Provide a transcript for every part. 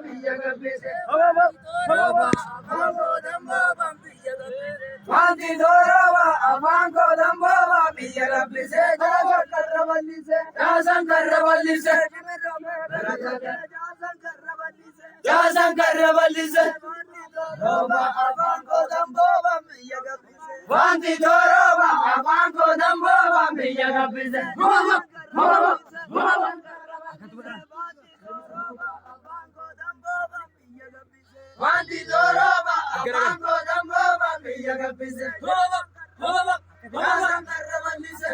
biyya gabbise. Wanti doroba afaan koo dambooba biyya gabbise. Jaasan karra bal'ise. Jaasan karra bal'ise. Doroba afaan koo dambooba biyya gabbise. Wanti doroba afaan koo dambooba biyya gabbise. Wanti doroba afaan koo dambooba biyya gabbise. Jaasan karra bal'ise.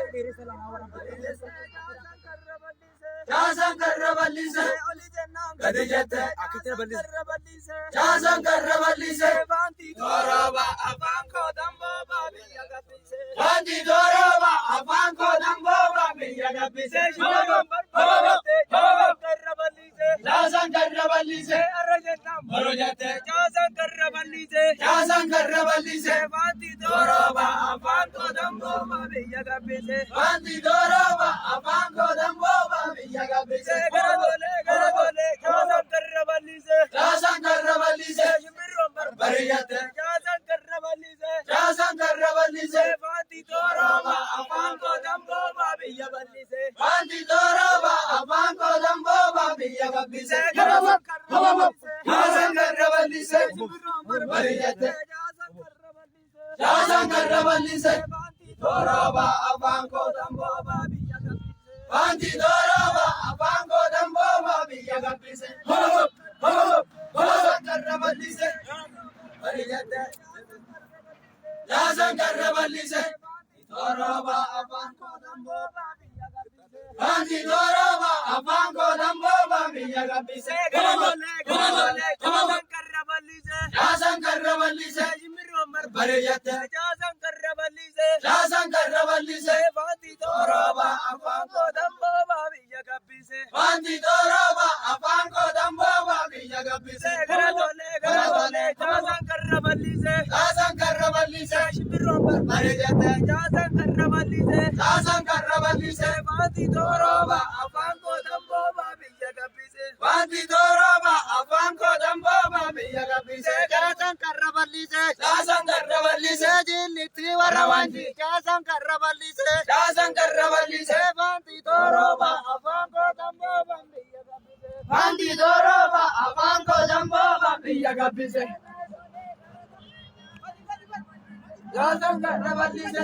Jaasan karra bal'ise. Gadi jette. Jaasan karra bal'ise. Doroba afaan koo dambooba biyya gabbise. Wanti doroba afaan koo dambooba biyya gabbise. Jaasan karra bal'ise. Baro jette. Jaasan karra bal'ise. Jaasan karra bal'ise. Wanti doroba afaan koo dambooba biyya gabbise. Wanti doroba afaan koo dambooba biyya gabbise. Jaasan karra bal'ise. Jaasan karra bal'ise. Baro jette. Jaasan karra bal'ise. Jaasan karra bal'ise. Wanti doroba afaan koo dambooba biyya gabbise. Wanti doroba afaan koo dambooba biyya gabbise. Jaasan karra bal'ise. Baro jette. Jaasan karra bal'ise. Doroba afaan koo dambooba biyya gabbise. Wanti doroba afaan koo dambooba biyya gabbise. Jaasan karra bal'ise. Baro jette. Jaasan karra bal'ise. Doroba afaan koo dambooba biyya gabbise. Wanti doroba afaan koo dambooba biyya gabbise. Jaasan karra bal'ise. Jaasan karra bal'ise. Baro jette. Jaasan karra bal'ise. Jaasan karra bal'ise. Wanti doroba afaan koo dambooba biyya gabbise. Wanti doroba afaan koo dambooba biyya gabbise. Jaasan karra bal'ise. Jaasan karra bal'ise. Baro jette. Jaasan karra bal'ise. Jaasan karra bal'ise. Wanti doroba afaan koo dambooba biyya gabbise. Wanti doroba afaan koo dambooba biyya gabbise. Jaasan karra bal'ise. Jaasan karra bal'ise. Jillitti warra wanti. Jaasan karra bal'ise. Jaasan karra bal'ise. Wanti doroba afaan koo dambooba biyya gabbise. Wanti doroba afaan koo dambooba biyya gabbise. Jaasan karra bal'ise.